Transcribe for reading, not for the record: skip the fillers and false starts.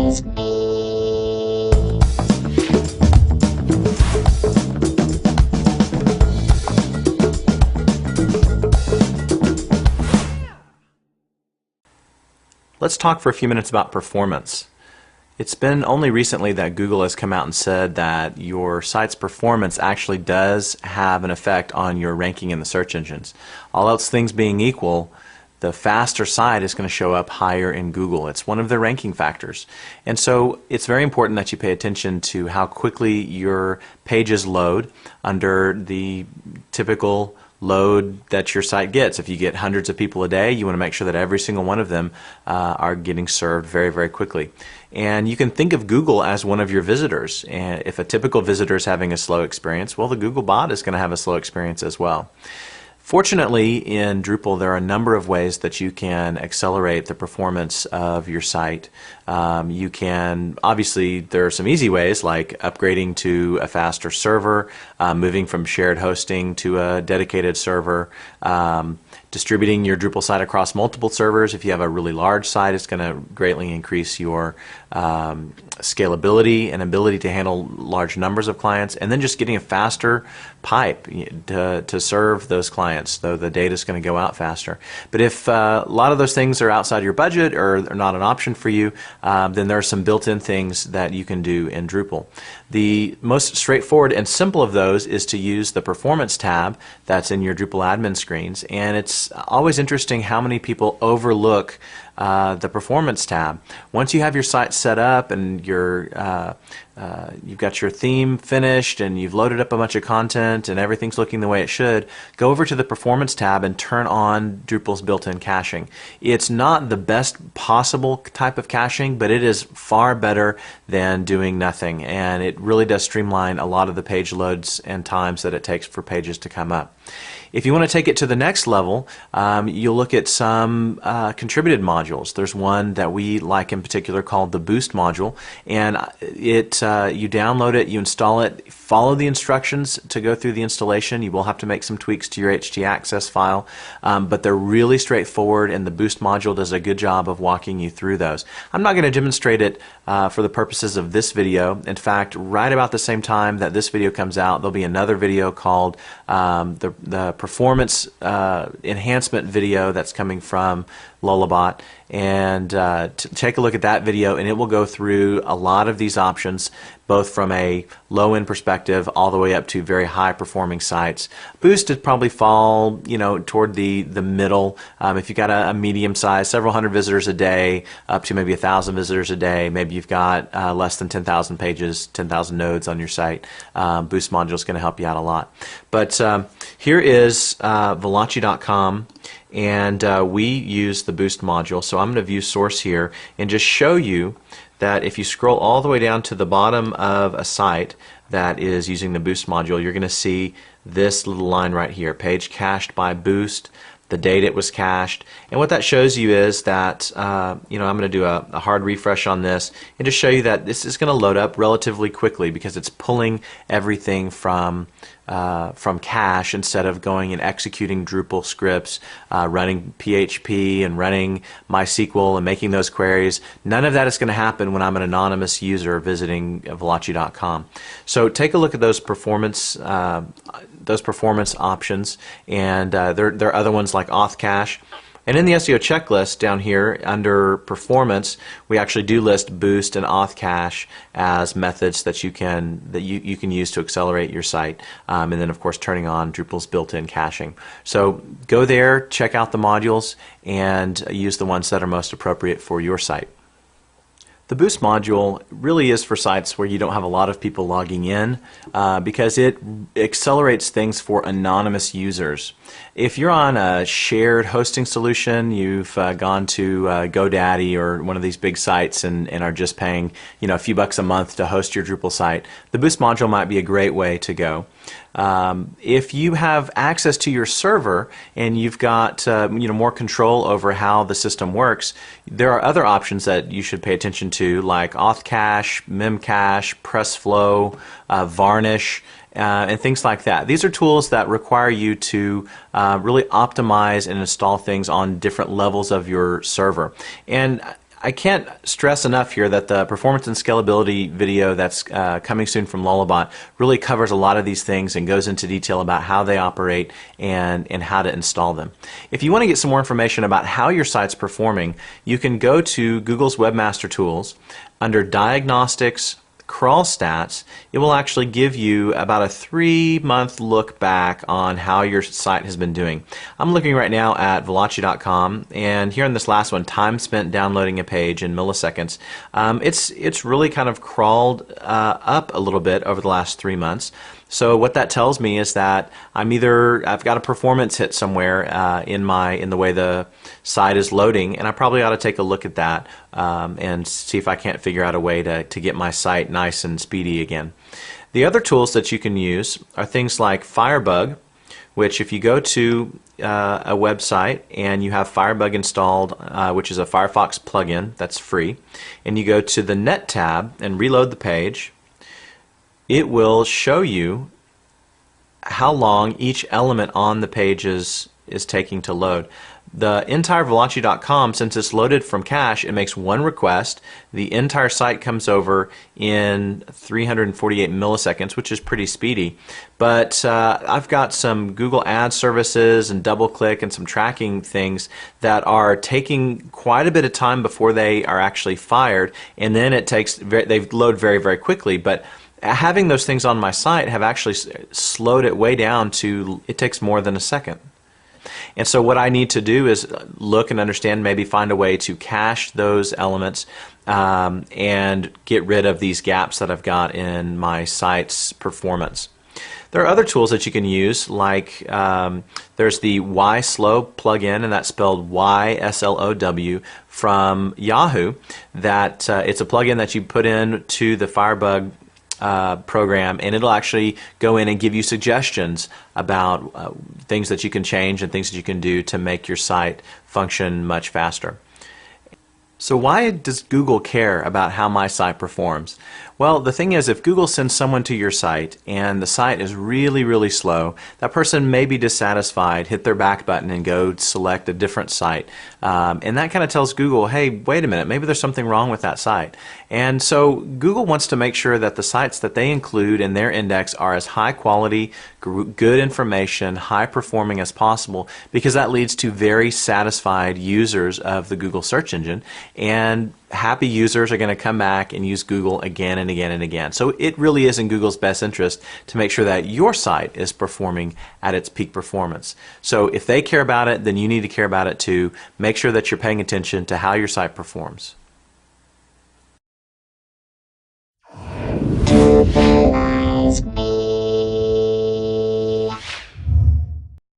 Let's talk for a few minutes about performance. It's been only recently that Google has come out and said that your site's performance actually does have an effect on your ranking in the search engines. All else things being equal, the faster site is going to show up higher in Google. It's one of their ranking factors. And so it's very important that you pay attention to how quickly your pages load under the typical load that your site gets. If you get hundreds of people a day, you want to make sure that every single one of them are getting served very, very quickly. And you can think of Google as one of your visitors. And if a typical visitor is having a slow experience, well, the Google bot is going to have a slow experience as well. Fortunately, in Drupal, there are a number of ways that you can accelerate the performance of your site. You can, obviously, there are some easy ways like upgrading to a faster server, moving from shared hosting to a dedicated server, distributing your Drupal site across multiple servers. If you have a really large site, it's going to greatly increase your scalability and ability to handle large numbers of clients, and then just getting a faster pipe to serve those clients, though the data is going to go out faster. But if a lot of those things are outside your budget or are not an option for you, then there are some built-in things that you can do in Drupal. The most straightforward and simple of those is to use the Performance tab that's in your Drupal admin screens, and it's always interesting how many people overlook the Performance tab. Once you have your site set up and you've got your theme finished and you've loaded up a bunch of content and everything's looking the way it should, go over to the Performance tab and turn on Drupal's built-in caching. It's not the best possible type of caching, but it is far better than doing nothing, and it really does streamline a lot of the page loads and times that it takes for pages to come up. If you want to take it to the next level, you'll look at some contributed modules. There's one that we like in particular called the Boost module, and you download it, you install it, follow the instructions to go through the installation. You will have to make some tweaks to your htaccess file, but they're really straightforward, and the Boost module does a good job of walking you through those. I'm not going to demonstrate it for the purposes of this video. In fact, right about the same time that this video comes out, there'll be another video called the performance enhancement video that's coming from Lullabot, and take a look at that video, and it will go through a lot of these options, both from a low-end perspective all the way up to very high-performing sites. Boost would probably fall, toward the middle. If you've got a medium size, several hundred visitors a day, up to maybe 1,000 visitors a day, maybe you've got less than 10,000 pages, 10,000 nodes on your site, Boost module is going to help you out a lot. But here is Veloci.com. And we use the Boost module, so I'm going to view source here and just show you that if you scroll all the way down to the bottom of a site that is using the Boost module, you're going to see this little line right here, page cached by Boost, the date it was cached, and what that shows you is that I'm going to do a hard refresh on this and just show you that this is going to load up relatively quickly because it's pulling everything from cache instead of going and executing Drupal scripts, running PHP and running MySQL and making those queries. None of that is going to happen when I'm an anonymous user visiting Veloci.com. So take a look at those performance options, and there are other ones like auth cache. And in the SEO checklist down here under performance, we actually do list Boost and auth cache as methods that you can use to accelerate your site, and then of course turning on Drupal's built-in caching. So go there, check out the modules, and use the ones that are most appropriate for your site. The Boost module really is for sites where you don't have a lot of people logging in because it accelerates things for anonymous users. If you're on a shared hosting solution, you've gone to GoDaddy or one of these big sites and are just paying a few bucks a month to host your Drupal site, the Boost module might be a great way to go. If you have access to your server and you've got more control over how the system works, there are other options that you should pay attention to, like auth cache, memcache, pressflow, varnish, and things like that. These are tools that require you to really optimize and install things on different levels of your server. And I can't stress enough here that the performance and scalability video that's coming soon from Lullabot really covers a lot of these things and goes into detail about how they operate and how to install them. If you want to get some more information about how your site's performing, you can go to Google's Webmaster Tools. Under Diagnostics, Crawl Stats, it will actually give you about a 3-month look back on how your site has been doing. I'm looking right now at Veloci.com, and here in this last one, time spent downloading a page in milliseconds, it's really kind of crawled up a little bit over the last 3 months. So what that tells me is that I've got a performance hit somewhere in the way the site is loading, and I probably ought to take a look at that and see if I can't figure out a way to get my site nice and speedy again. The other tools that you can use are things like Firebug, which if you go to a website and you have Firebug installed, which is a Firefox plugin that's free, and you go to the Net tab and reload the page, it will show you how long each element on the page is taking to load. The entire Veloci.com, since it's loaded from cache, it makes one request. The entire site comes over in 348 milliseconds, which is pretty speedy. But I've got some Google Ads services and DoubleClick and some tracking things that are taking quite a bit of time before they are actually fired, and then they load very, very quickly. But having those things on my site have actually slowed it way down to it takes more than a second. And so what I need to do is look and understand, maybe find a way to cache those elements and get rid of these gaps that I've got in my site's performance. There are other tools that you can use, like there's the YSlow plugin, and that's spelled YSLOW, from Yahoo. That it's a plugin that you put in to the Firebug program, and it'll actually go in and give you suggestions about things that you can change and things that you can do to make your site function much faster. So why does Google care about how my site performs? Well, the thing is, if Google sends someone to your site and the site is really, really slow, that person may be dissatisfied, hit their back button and go select a different site. And that kind of tells Google, hey, wait a minute, maybe there's something wrong with that site. And so Google wants to make sure that the sites that they include in their index are as high quality, good information, high performing as possible, because that leads to very satisfied users of the Google search engine, and happy users are going to come back and use Google again and again and again. So it really is in Google's best interest to make sure that your site is performing at its peak performance. So if they care about it, then you need to care about it too. Make sure that you're paying attention to how your site performs.